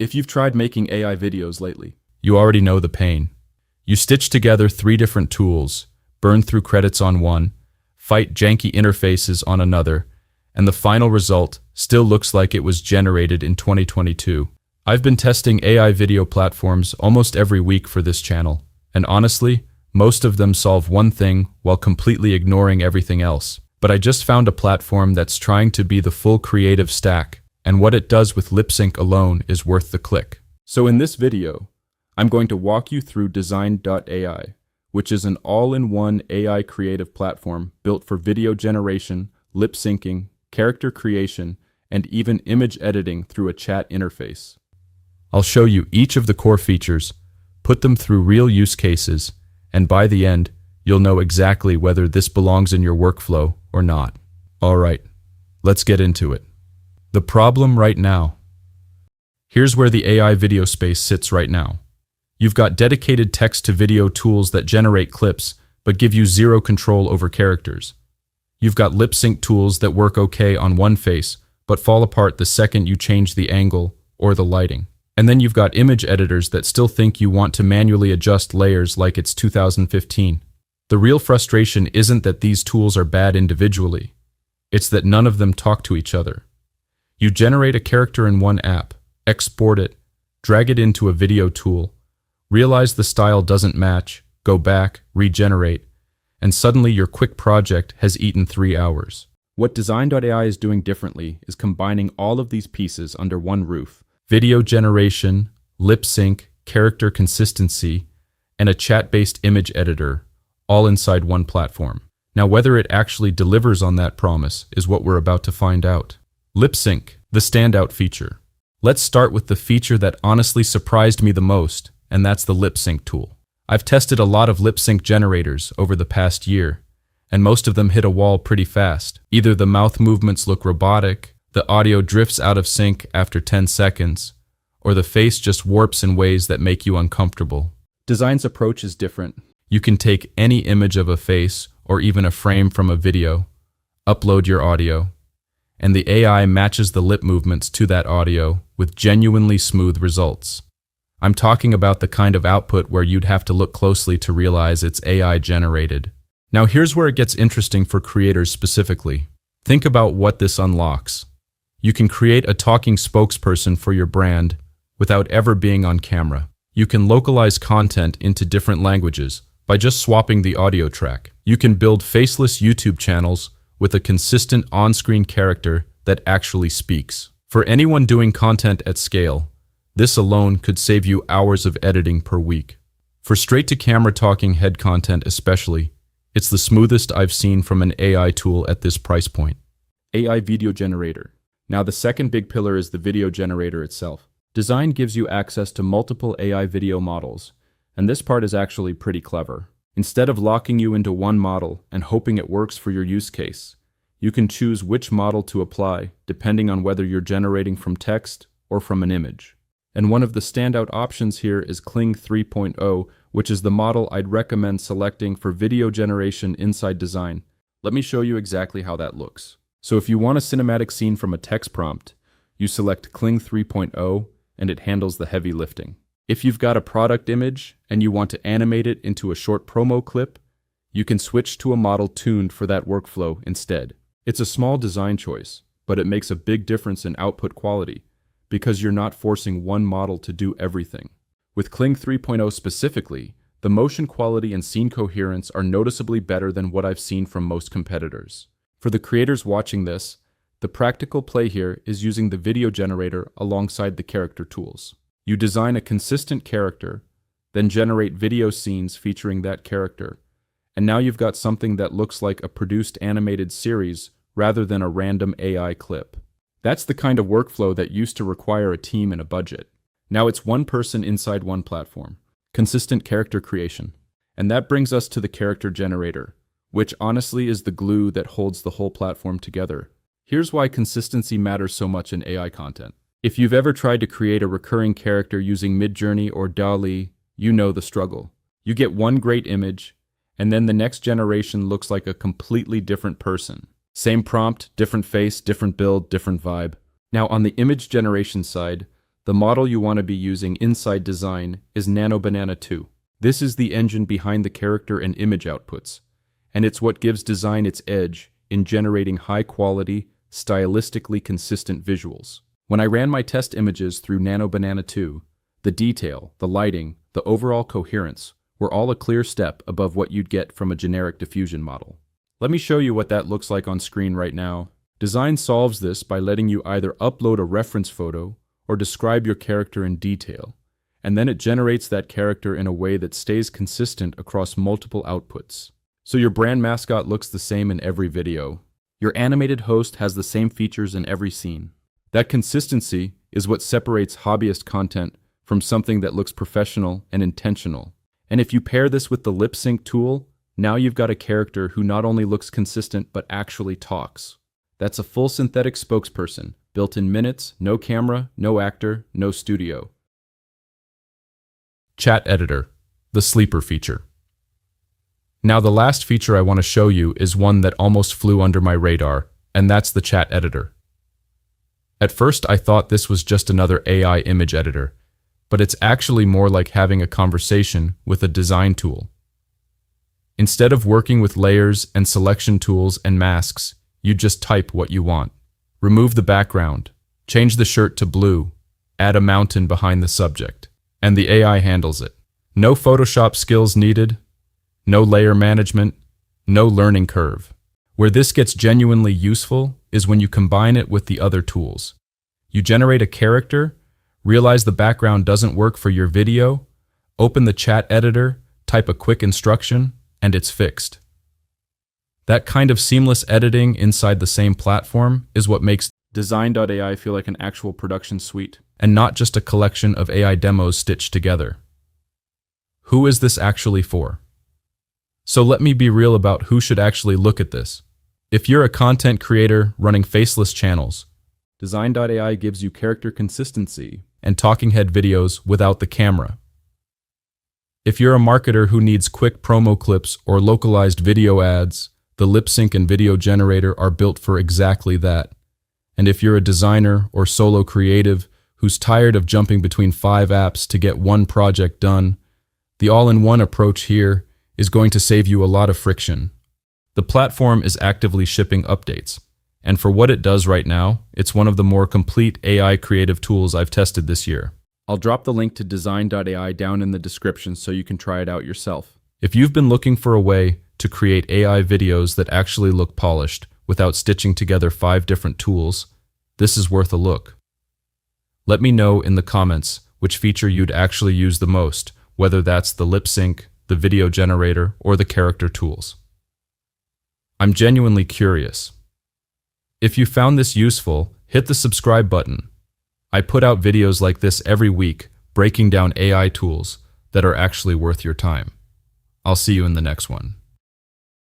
If you've tried making AI videos lately, you already know the pain. You stitch together 3 different tools, burn through credits on one, fight janky interfaces on another, and the final result still looks like it was generated in 2022. I've been testing AI video platforms almost every week for this channel, and honestly, most of them solve one thing while completely ignoring everything else. But I just found a platform that's trying to be the full creative stack, and what it does with lip sync alone is worth the click. So in this video, I'm going to walk you through Dzine AI, which is an all-in-one AI creative platform built for video generation, lip syncing, character creation, and even image editing through a chat interface. I'll show you each of the core features, put them through real use cases, and by the end, you'll know exactly whether this belongs in your workflow or not. Alright, let's get into it. The problem right now. Here's where the AI video space sits right now. You've got dedicated text-to-video tools that generate clips, but give you zero control over characters. You've got lip sync tools that work okay on one face, but fall apart the second you change the angle or the lighting. And then you've got image editors that still think you want to manually adjust layers like it's 2015. The real frustration isn't that these tools are bad individually. It's that none of them talk to each other. You generate a character in one app, export it, drag it into a video tool, realize the style doesn't match, go back, regenerate, and suddenly your quick project has eaten 3 hours. What Dzine AI is doing differently is combining all of these pieces under one roof. Video generation, lip sync, character consistency, and a chat-based image editor, all inside one platform. Now, whether it actually delivers on that promise is what we're about to find out. Lip sync, the standout feature. Let's start with the feature that honestly surprised me the most, and that's the lip sync tool. I've tested a lot of lip sync generators over the past year, and most of them hit a wall pretty fast. Either the mouth movements look robotic, the audio drifts out of sync after 10 seconds, or the face just warps in ways that make you uncomfortable. Dzine's approach is different. You can take any image of a face or even a frame from a video, upload your audio, and the AI matches the lip movements to that audio with genuinely smooth results. I'm talking about the kind of output where you'd have to look closely to realize it's AI generated. Now here's where it gets interesting for creators specifically. Think about what this unlocks. You can create a talking spokesperson for your brand without ever being on camera. You can localize content into different languages by just swapping the audio track. You can build faceless YouTube channels with a consistent on-screen character that actually speaks. For anyone doing content at scale, this alone could save you hours of editing per week. For straight-to-camera talking head content especially, it's the smoothest I've seen from an AI tool at this price point. AI video generator. Now the second big pillar is the video generator itself. Dzine gives you access to multiple AI video models, and this part is actually pretty clever. Instead of locking you into one model and hoping it works for your use case, you can choose which model to apply depending on whether you're generating from text or from an image. And one of the standout options here is Kling 3.0, which is the model I'd recommend selecting for video generation inside Dzine. Let me show you exactly how that looks. So if you want a cinematic scene from a text prompt, you select Kling 3.0 and it handles the heavy lifting. If you've got a product image and you want to animate it into a short promo clip, you can switch to a model tuned for that workflow instead. It's a small design choice, but it makes a big difference in output quality because you're not forcing one model to do everything. With Kling 3.0 specifically, the motion quality and scene coherence are noticeably better than what I've seen from most competitors. For the creators watching this, the practical play here is using the video generator alongside the character tools. You design a consistent character, then generate video scenes featuring that character, and now you've got something that looks like a produced animated series rather than a random AI clip. That's the kind of workflow that used to require a team and a budget. Now it's one person inside one platform. Consistent character creation. And that brings us to the character generator, which honestly is the glue that holds the whole platform together. Here's why consistency matters so much in AI content. If you've ever tried to create a recurring character using Midjourney or DALL-E, you know the struggle. You get one great image, and then the next generation looks like a completely different person. Same prompt, different face, different build, different vibe. Now on the image generation side, The model you want to be using inside Dzine is Nanobanana 2. This is the engine behind the character and image outputs, and it's what gives Dzine its edge in generating high-quality, stylistically consistent visuals. When I ran my test images through Nanobanana 2, the detail, the lighting, the overall coherence were all a clear step above what you'd get from a generic diffusion model. Let me show you what that looks like on screen right now. Dzine solves this by letting you either upload a reference photo or describe your character in detail, and then it generates that character in a way that stays consistent across multiple outputs. So your brand mascot looks the same in every video. Your animated host has the same features in every scene. That consistency is what separates hobbyist content from something that looks professional and intentional. And if you pair this with the lip sync tool, now you've got a character who not only looks consistent but actually talks. That's a full synthetic spokesperson, built in minutes, no camera, no actor, no studio. Chat Editor, the sleeper feature. Now the last feature I want to show you is one that almost flew under my radar, and that's the Chat Editor. At first I thought this was just another AI image editor, but it's actually more like having a conversation with a design tool. Instead of working with layers and selection tools and masks, you just type what you want. Remove the background, change the shirt to blue, add a mountain behind the subject, and the AI handles it. No Photoshop skills needed, no layer management, no learning curve. Where this gets genuinely useful is when you combine it with the other tools. You generate a character, realize the background doesn't work for your video, open the chat editor, type a quick instruction, and it's fixed. That kind of seamless editing inside the same platform is what makes Dzine AI feel like an actual production suite, and not just a collection of AI demos stitched together. Who is this actually for? So let me be real about who should actually look at this. If you're a content creator running faceless channels, Dzine AI gives you character consistency and talking head videos without the camera. If you're a marketer who needs quick promo clips or localized video ads, the lip sync and video generator are built for exactly that. And if you're a designer or solo creative who's tired of jumping between 5 apps to get one project done, the all-in-one approach here is going to save you a lot of friction. The platform is actively shipping updates, and for what it does right now, it's one of the more complete AI creative tools I've tested this year. I'll drop the link to Dzine AI down in the description so you can try it out yourself. If you've been looking for a way to create AI videos that actually look polished without stitching together 5 different tools, this is worth a look. Let me know in the comments which feature you'd actually use the most, whether that's the lip sync, the video generator, or the character tools. I'm genuinely curious. If you found this useful, hit the subscribe button. I put out videos like this every week, breaking down AI tools that are actually worth your time. I'll see you in the next one.